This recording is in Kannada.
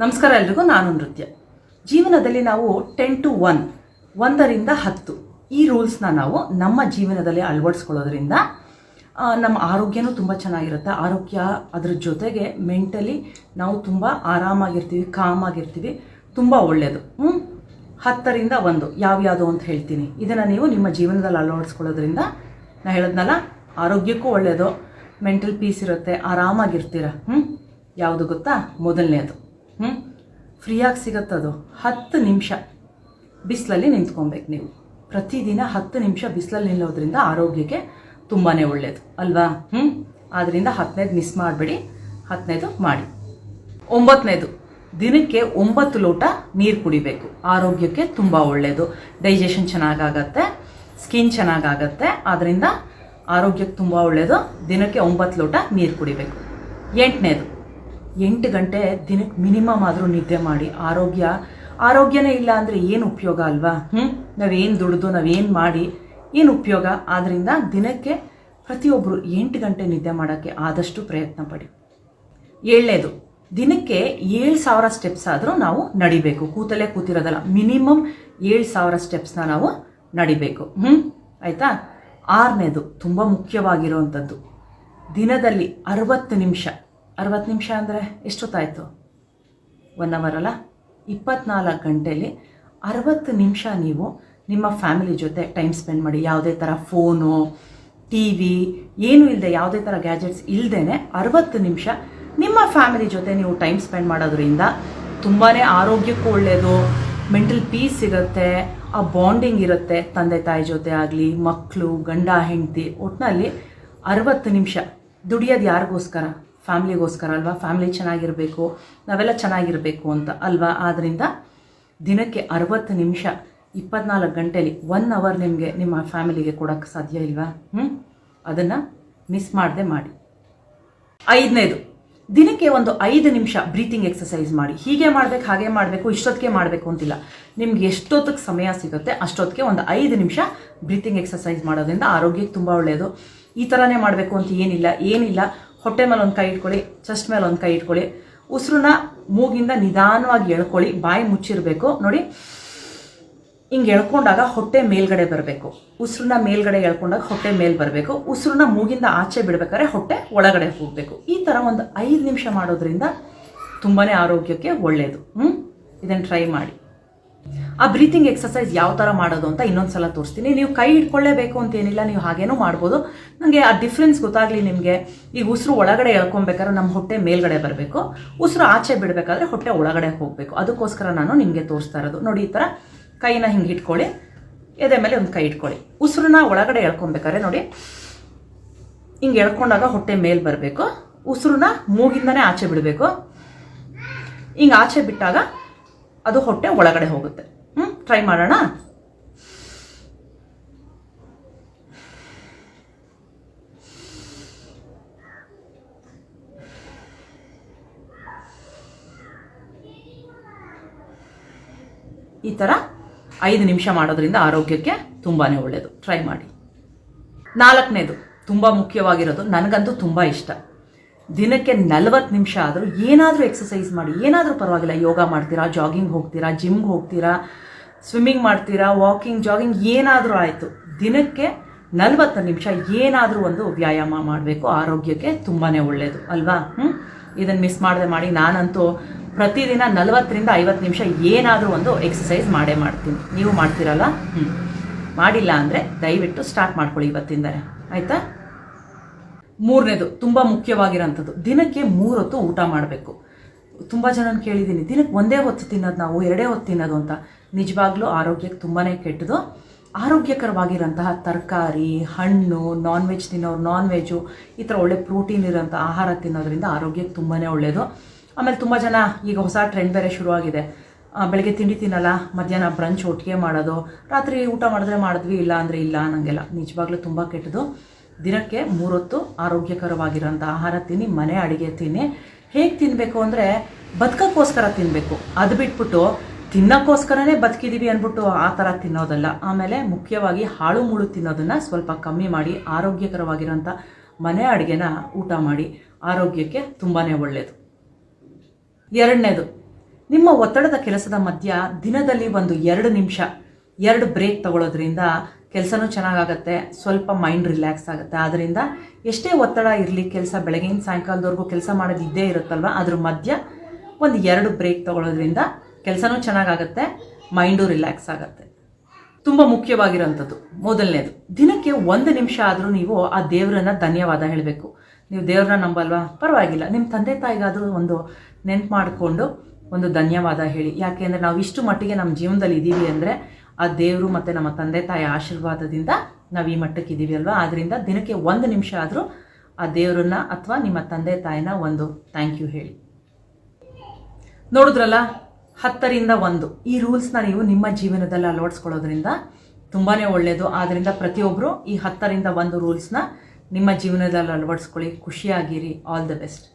ನಮಸ್ಕಾರ ಎಲ್ರಿಗೂ. ನಾನು ನೃತ್ಯ. ಜೀವನದಲ್ಲಿ ನಾವು 10 to 1 1ರಿಂದ 10 ಈ ರೂಲ್ಸ್ನ ನಾವು ನಮ್ಮ ಜೀವನದಲ್ಲಿ ಅಳವಡಿಸ್ಕೊಳ್ಳೋದ್ರಿಂದ ನಮ್ಮ ಆರೋಗ್ಯನೂ ತುಂಬ ಚೆನ್ನಾಗಿರುತ್ತೆ. ಆರೋಗ್ಯ ಅದ್ರ ಜೊತೆಗೆ ಮೆಂಟಲಿ ನಾವು ತುಂಬ ಆರಾಮಾಗಿರ್ತೀವಿ, ಕಾಮಾಗಿರ್ತೀವಿ, ತುಂಬ ಒಳ್ಳೆಯದು. 10ರಿಂದ 1 ಯಾವ್ಯಾವುದು ಅಂತ ಹೇಳ್ತೀನಿ. ಇದನ್ನು ನೀವು ನಿಮ್ಮ ಜೀವನದಲ್ಲಿ ಅಳವಡಿಸ್ಕೊಳ್ಳೋದ್ರಿಂದ ನಾನು ಹೇಳೋದ್ನಲ್ಲ, ಆರೋಗ್ಯಕ್ಕೂ ಒಳ್ಳೆಯದು, ಮೆಂಟಲ್ ಪೀಸ್ ಇರುತ್ತೆ, ಆರಾಮಾಗಿರ್ತೀರ. ಯಾವುದು ಗೊತ್ತಾ? ಮೊದಲನೇದು ಫ್ರೀಯಾಗಿ ಸಿಗುತ್ತದು 10 ನಿಮಿಷ ಬಿಸಿಲಲ್ಲಿ ನಿಂತ್ಕೊಬೇಕು. ನೀವು ಪ್ರತಿದಿನ 10 ನಿಮಿಷ ಬಿಸಿಲಲ್ಲಿ ನಿಲ್ಲೋದ್ರಿಂದ ಆರೋಗ್ಯಕ್ಕೆ ತುಂಬಾ ಒಳ್ಳೆಯದು ಅಲ್ವಾ? ಆದ್ದರಿಂದ 10ನೇದು ಮಿಸ್ ಮಾಡಬೇಡಿ, 10ನೇದು ಮಾಡಿ. 9ನೇದು ದಿನಕ್ಕೆ 9 ಲೋಟ ನೀರು ಕುಡಿಬೇಕು. ಆರೋಗ್ಯಕ್ಕೆ ತುಂಬ ಒಳ್ಳೆಯದು. ಡೈಜೆಷನ್ ಚೆನ್ನಾಗಾಗತ್ತೆ, ಸ್ಕಿನ್ ಚೆನ್ನಾಗಾಗತ್ತೆ, ಆದ್ದರಿಂದ ಆರೋಗ್ಯಕ್ಕೆ ತುಂಬ ಒಳ್ಳೆಯದು. ದಿನಕ್ಕೆ 9 ಲೋಟ ನೀರು ಕುಡಿಬೇಕು. 8ನೇದು 8 ಗಂಟೆ ದಿನಕ್ಕೆ ಮಿನಿಮಮ್ ಆದರೂ ನಿದ್ದೆ ಮಾಡಿ. ಆರೋಗ್ಯನೇ ಇಲ್ಲ ಅಂದರೆ ಏನು ಉಪಯೋಗ ಅಲ್ವಾ? ನಾವೇನು ದುಡಿದು ನಾವೇನು ಮಾಡಿ ಏನು ಉಪಯೋಗ? ಆದ್ದರಿಂದ ದಿನಕ್ಕೆ ಪ್ರತಿಯೊಬ್ಬರು 8 ಗಂಟೆ ನಿದ್ದೆ ಮಾಡೋಕ್ಕೆ ಆದಷ್ಟು ಪ್ರಯತ್ನ ಪಡಿ. 7ನೇದು ದಿನಕ್ಕೆ 7,000 ಸ್ಟೆಪ್ಸ್ ಆದರೂ ನಾವು ನಡಿಬೇಕು. ಕೂತಲೇ ಕೂತಿರೋದಲ್ಲ, ಮಿನಿಮಮ್ 7,000 ಸ್ಟೆಪ್ಸ್ನ ನಾವು ನಡಿಬೇಕು. ಆಯಿತಾ? 6ನೇದು ತುಂಬ ಮುಖ್ಯವಾಗಿರುವಂಥದ್ದು, ದಿನದಲ್ಲಿ 60 ನಿಮಿಷ. 60 ನಿಮಿಷ ಅಂದರೆ ಎಷ್ಟೊತ್ತಾಯಿತು? 1 ಅವರ್ ಅಲ್ಲ? 24 ಗಂಟೆಯಲ್ಲಿ 60 ನಿಮಿಷ ನೀವು ನಿಮ್ಮ ಫ್ಯಾಮಿಲಿ ಜೊತೆ ಟೈಮ್ ಸ್ಪೆಂಡ್ ಮಾಡಿ. ಯಾವುದೇ ಥರ ಫೋನು, ಟಿ ವಿ ಏನೂ ಇಲ್ಲದೆ, ಯಾವುದೇ ಥರ ಗ್ಯಾಜೆಟ್ಸ್ ಇಲ್ಲದೇ 60 ನಿಮಿಷ ನಿಮ್ಮ ಫ್ಯಾಮಿಲಿ ಜೊತೆ ನೀವು ಟೈಮ್ ಸ್ಪೆಂಡ್ ಮಾಡೋದ್ರಿಂದ ತುಂಬಾ ಆರೋಗ್ಯಕ್ಕೂ ಒಳ್ಳೆಯದು, ಮೆಂಟಲ್ ಪೀಸ್ ಸಿಗುತ್ತೆ, ಆ ಬಾಂಡಿಂಗ್ ಇರುತ್ತೆ ತಂದೆ ತಾಯಿ ಜೊತೆ ಆಗಲಿ, ಮಕ್ಕಳು, ಗಂಡ ಹೆಂಡತಿ. ಒಟ್ಟಿನಲ್ಲಿ 60 ನಿಮಿಷ ದುಡಿಯೋದು ಯಾರಿಗೋಸ್ಕರ? ಫ್ಯಾಮ್ಲಿಗೋಸ್ಕರ ಅಲ್ವಾ? ಫ್ಯಾಮ್ಲಿ ಚೆನ್ನಾಗಿರಬೇಕು, ನಾವೆಲ್ಲ ಚೆನ್ನಾಗಿರಬೇಕು ಅಂತ ಅಲ್ವಾ? ಆದ್ದರಿಂದ ದಿನಕ್ಕೆ 60 ನಿಮಿಷ 24 ಗಂಟೆಯಲ್ಲಿ 1 ಅವರ್ ನಿಮಗೆ ನಿಮ್ಮ ಫ್ಯಾಮಿಲಿಗೆ ಕೊಡೋಕ್ಕೆ ಸಾಧ್ಯ ಇಲ್ವಾ? ಅದನ್ನು ಮಿಸ್ ಮಾಡದೆ ಮಾಡಿ. 5ನೇದು ದಿನಕ್ಕೆ ಒಂದು 5 ನಿಮಿಷ ಬ್ರೀತಿಂಗ್ ಎಕ್ಸಸೈಸ್ ಮಾಡಿ. ಹೀಗೆ ಮಾಡಬೇಕು, ಹಾಗೆ ಮಾಡಬೇಕು, ಇಷ್ಟೊತ್ತಿಗೆ ಮಾಡಬೇಕು ಅಂತಿಲ್ಲ. ನಿಮ್ಗೆ ಎಷ್ಟೊತ್ತಿಗೆ ಸಮಯ ಸಿಗುತ್ತೆ ಅಷ್ಟೊತ್ತಿಗೆ ಒಂದು 5 ನಿಮಿಷ ಬ್ರೀತಿಂಗ್ ಎಕ್ಸಸೈಸ್ ಮಾಡೋದ್ರಿಂದ ಆರೋಗ್ಯಕ್ಕೆ ತುಂಬ ಒಳ್ಳೆಯದು. ಈ ಥರನೇ ಮಾಡಬೇಕು ಅಂತ ಏನಿಲ್ಲ. ಹೊಟ್ಟೆ ಮೇಲೆ ಒಂದು ಕೈ ಇಟ್ಕೊಳ್ಳಿ, ಚೆಸ್ಟ್ ಮೇಲೆ ಒಂದು ಕೈ ಇಟ್ಕೊಳ್ಳಿ, ಉಸಿರನ್ನ ಮೂಗಿಂದ ನಿಧಾನವಾಗಿ ಎಳ್ಕೊಳ್ಳಿ, ಬಾಯಿ ಮುಚ್ಚಿರಬೇಕು ನೋಡಿ. ಹಿಂಗೆ ಎಳ್ಕೊಂಡಾಗ ಹೊಟ್ಟೆ ಮೇಲ್ಗಡೆ ಬರಬೇಕು, ಉಸಿರನ್ನ ಮೇಲ್ಗಡೆ ಎಳ್ಕೊಂಡಾಗ ಹೊಟ್ಟೆ ಮೇಲೆ ಬರಬೇಕು, ಉಸಿರನ್ನ ಮೂಗಿಂದ ಆಚೆ ಬಿಡಬೇಕಾದ್ರೆ ಹೊಟ್ಟೆ ಒಳಗಡೆ ಹೋಗಬೇಕು. ಈ ಥರ ಒಂದು 5 ನಿಮಿಷ ಮಾಡೋದ್ರಿಂದ ತುಂಬಾ ಆರೋಗ್ಯಕ್ಕೆ ಒಳ್ಳೆಯದು. ಇದನ್ನು ಟ್ರೈ ಮಾಡಿ. ಆ ಬ್ರೀತಿಂಗ್ ಎಕ್ಸಸೈಸ್ ಯಾವ ಥರ ಮಾಡೋದು ಅಂತ ಇನ್ನೊಂದು ಸಲ ತೋರಿಸ್ತೀನಿ. ನೀವು ಕೈ ಇಟ್ಕೊಳ್ಳೇಬೇಕು ಅಂತೇನಿಲ್ಲ, ನೀವು ಹಾಗೇನೂ ಮಾಡ್ಬೋದು. ನನಗೆ ಆ ಡಿಫ್ರೆನ್ಸ್ ಗೊತ್ತಾಗಲಿ ನಿಮಗೆ. ಈಗ ಉಸಿರು ಒಳಗಡೆ ಎಳ್ಕೊಬೇಕಾದ್ರೆ ನಮ್ಮ ಹೊಟ್ಟೆ ಮೇಲ್ಗಡೆ ಬರಬೇಕು, ಉಸಿರು ಆಚೆ ಬಿಡಬೇಕಾದ್ರೆ ಹೊಟ್ಟೆ ಒಳಗಡೆ ಹೋಗಬೇಕು. ಅದಕ್ಕೋಸ್ಕರ ನಾನು ನಿಮಗೆ ತೋರಿಸ್ತಾ ಇರೋದು. ನೋಡಿ, ಈ ಥರ ಕೈನ ಹಿಂಗೆ ಇಟ್ಕೊಳ್ಳಿ, ಎದೆ ಮೇಲೆ ಒಂದು ಕೈ ಇಟ್ಕೊಳ್ಳಿ. ಉಸಿರನ್ನ ಒಳಗಡೆ ಎಳ್ಕೊಬೇಕಾದ್ರೆ ನೋಡಿ, ಹಿಂಗೆ ಎಳ್ಕೊಂಡಾಗ ಹೊಟ್ಟೆ ಮೇಲೆ ಬರಬೇಕು, ಉಸಿರನ್ನ ಮೂಗಿಂದನೇ ಆಚೆ ಬಿಡಬೇಕು. ಹಿಂಗೆ ಆಚೆ ಬಿಟ್ಟಾಗ ಅದು ಹೊಟ್ಟೆ ಒಳಗಡೆ ಹೋಗುತ್ತೆ. ಟ್ರೈ ಮಾಡೋಣ. ಈ ಥರ 5 ನಿಮಿಷ ಮಾಡೋದ್ರಿಂದ ಆರೋಗ್ಯಕ್ಕೆ ತುಂಬಾ ಒಳ್ಳೆಯದು. ಟ್ರೈ ಮಾಡಿ. 4ನೇದು ತುಂಬ ಮುಖ್ಯವಾಗಿರೋದು, ನನಗಂತೂ ತುಂಬ ಇಷ್ಟ. ದಿನಕ್ಕೆ 40 ನಿಮಿಷ ಆದರೂ ಏನಾದರೂ ಎಕ್ಸಸೈಸ್ ಮಾಡಿ. ಏನಾದರೂ ಪರವಾಗಿಲ್ಲ, ಯೋಗ ಮಾಡ್ತೀರಾ, ಜಾಗಿಂಗ್ ಹೋಗ್ತೀರಾ, ಜಿಮ್ಗೆ ಹೋಗ್ತೀರಾ, ಸ್ವಿಮ್ಮಿಂಗ್ ಮಾಡ್ತೀರಾ, ವಾಕಿಂಗ್, ಜಾಗಿಂಗ್ ಏನಾದರೂ ಆಯಿತು. ದಿನಕ್ಕೆ 40 ನಿಮಿಷ ಏನಾದರೂ ಒಂದು ವ್ಯಾಯಾಮ ಮಾಡಬೇಕು. ಆರೋಗ್ಯಕ್ಕೆ ತುಂಬಾ ಒಳ್ಳೆಯದು ಅಲ್ವಾ? ಇದನ್ನು ಮಿಸ್ ಮಾಡದೆ ಮಾಡಿ. ನಾನಂತೂ ಪ್ರತಿದಿನ 40ರಿಂದ 50 ನಿಮಿಷ ಏನಾದರೂ ಒಂದು ಎಕ್ಸಸೈಸ್ ಮಾಡೇ ಮಾಡ್ತೀನಿ. ನೀವು ಮಾಡ್ತೀರಲ್ಲ? ಮಾಡಿಲ್ಲ ಅಂದರೆ ದಯವಿಟ್ಟು ಸ್ಟಾರ್ಟ್ ಮಾಡ್ಕೊಳ್ಳಿ ಇವತ್ತಿಂದನೇ, ಆಯಿತಾ? 3ನೇದು ತುಂಬ ಮುಖ್ಯವಾಗಿರೋಂಥದ್ದು, ದಿನಕ್ಕೆ 3 ಹೊತ್ತು ಊಟ ಮಾಡಬೇಕು. ತುಂಬ ಜನ ಕೇಳಿದ್ದೀನಿ, ದಿನಕ್ಕೆ 1 ಹೊತ್ತು ತಿನ್ನೋದು ನಾವು, 2 ಹೊತ್ತು ತಿನ್ನೋದು ಅಂತ. ನಿಜವಾಗ್ಲೂ ಆರೋಗ್ಯಕ್ಕೆ ತುಂಬಾ ಕೆಟ್ಟದು. ಆರೋಗ್ಯಕರವಾಗಿರೋಂತಹ ತರಕಾರಿ, ಹಣ್ಣು, ನಾನ್ ವೆಜ್ ತಿನ್ನೋರು ನಾನ್ ವೆಜ್ಜು, ಈ ಥರ ಒಳ್ಳೆ ಪ್ರೋಟೀನ್ ಇರೋಂಥ ಆಹಾರ ತಿನ್ನೋದ್ರಿಂದ ಆರೋಗ್ಯಕ್ಕೆ ತುಂಬಾ ಒಳ್ಳೆಯದು. ಆಮೇಲೆ ತುಂಬ ಜನ ಈಗ ಹೊಸ ಟ್ರೆಂಡ್ ಬೇರೆ ಶುರುವಾಗಿದೆ. ಬೆಳಗ್ಗೆ ತಿಂಡಿ ತಿನ್ನಲ್ಲ, ಮಧ್ಯಾಹ್ನ ಬ್ರಂಚ್ ಒಟ್ಟಿಗೆ ಮಾಡೋದು, ರಾತ್ರಿ ಊಟ ಮಾಡಿದ್ರೆ ಮಾಡಿದ್ವಿ, ಇಲ್ಲ ಅಂದರೆ ಇಲ್ಲ ಅನ್ನಂಗೆಲ್ಲ. ನಿಜವಾಗ್ಲೂ ತುಂಬ ಕೆಟ್ಟದು. ದಿನಕ್ಕೆ 3 ಹೊತ್ತು ಆರೋಗ್ಯಕರವಾಗಿರೋಂಥ ಆಹಾರ ತಿನ್ನಿ, ಮನೆ ಅಡುಗೆ ತಿನ್ನಿ. ಹೇಗೆ ತಿನ್ನಬೇಕು ಅಂದರೆ ಬದುಕೋಕ್ಕೋಸ್ಕರ ತಿನ್ನಬೇಕು. ಅದು ಬಿಟ್ಬಿಟ್ಟು ತಿನ್ನೋಕ್ಕೋಸ್ಕರನೇ ಬದುಕಿದ್ದೀವಿ ಅಂದ್ಬಿಟ್ಟು ಆ ಥರ ತಿನ್ನೋದಲ್ಲ. ಆಮೇಲೆ ಮುಖ್ಯವಾಗಿ ಹಾಳು ಮುಳು ತಿನ್ನೋದನ್ನು ಸ್ವಲ್ಪ ಕಮ್ಮಿ ಮಾಡಿ, ಆರೋಗ್ಯಕರವಾಗಿರೋಂಥ ಮನೆ ಅಡುಗೆನ ಊಟ ಮಾಡಿ. ಆರೋಗ್ಯಕ್ಕೆ ತುಂಬಾ ಒಳ್ಳೆಯದು. ಎರಡನೇದು, ನಿಮ್ಮ ಒತ್ತಡದ ಕೆಲಸದ ಮಧ್ಯ ದಿನದಲ್ಲಿ ಒಂದು 2 ನಿಮಿಷ 2 ಬ್ರೇಕ್ ತಗೊಳ್ಳೋದ್ರಿಂದ ಕೆಲಸನೂ ಚೆನ್ನಾಗಾಗತ್ತೆ, ಸ್ವಲ್ಪ ಮೈಂಡ್ ರಿಲ್ಯಾಕ್ಸ್ ಆಗುತ್ತೆ. ಆದ್ದರಿಂದ ಎಷ್ಟೇ ಒತ್ತಡ ಇರಲಿ, ಕೆಲಸ ಬೆಳಗ್ಗೆಯಿಂದ ಸಾಯಂಕಾಲದವರೆಗೂ ಕೆಲಸ ಮಾಡೋದು ಇದ್ದೇ ಇರುತ್ತಲ್ವ, ಅದ್ರ ಮಧ್ಯ ಒಂದು 2 ಬ್ರೇಕ್ ತಗೊಳ್ಳೋದ್ರಿಂದ ಕೆಲಸನೂ ಚೆನ್ನಾಗಾಗತ್ತೆ, ಮೈಂಡು ರಿಲ್ಯಾಕ್ಸ್ ಆಗುತ್ತೆ. ತುಂಬ ಮುಖ್ಯವಾಗಿರೋಂಥದ್ದು ಮೊದಲನೇದು, ದಿನಕ್ಕೆ 1 ನಿಮಿಷ ಆದರೂ ನೀವು ಆ ದೇವರನ್ನ ಧನ್ಯವಾದ ಹೇಳಬೇಕು. ನೀವು ದೇವ್ರನ್ನ ನಂಬಲ್ವಾ, ಪರವಾಗಿಲ್ಲ, ನಿಮ್ಮ ತಂದೆ ತಾಯಿಗಾದರೂ ಒಂದು ನೆನ್ಪು ಮಾಡಿಕೊಂಡು ಒಂದು ಧನ್ಯವಾದ ಹೇಳಿ. ಯಾಕೆಂದರೆ ನಾವು ಇಷ್ಟು ಮಟ್ಟಿಗೆ ನಮ್ಮ ಜೀವನದಲ್ಲಿ ಇದ್ದೀವಿ ಅಂದರೆ ಆ ದೇವರು ಮತ್ತು ನಮ್ಮ ತಂದೆ ತಾಯಿ ಆಶೀರ್ವಾದದಿಂದ ನಾವು ಈ ಮಟ್ಟಕ್ಕೆ ಇದ್ದೀವಿ ಅಲ್ವಾ. ಆದ್ದರಿಂದ ದಿನಕ್ಕೆ 1 ನಿಮಿಷ ಆದರೂ ಆ ದೇವರನ್ನ ಅಥವಾ ನಿಮ್ಮ ತಂದೆ ತಾಯಿನ ಒಂದು ಥ್ಯಾಂಕ್ ಯು ಹೇಳಿ. ನೋಡಿದ್ರಲ್ಲ, 10ರಿಂದ 1 ಈ ರೂಲ್ಸ್ನ ನೀವು ನಿಮ್ಮ ಜೀವನದಲ್ಲಿ ಅಳವಡಿಸ್ಕೊಳ್ಳೋದ್ರಿಂದ ತುಂಬಾ ಒಳ್ಳೆಯದು. ಆದ್ದರಿಂದ ಪ್ರತಿಯೊಬ್ಬರು ಈ 10ರಿಂದ 1 ರೂಲ್ಸ್ನ ನಿಮ್ಮ ಜೀವನದಲ್ಲಿ ಅಳವಡಿಸ್ಕೊಳ್ಳಿ. ಖುಷಿಯಾಗಿರಿ. All the best.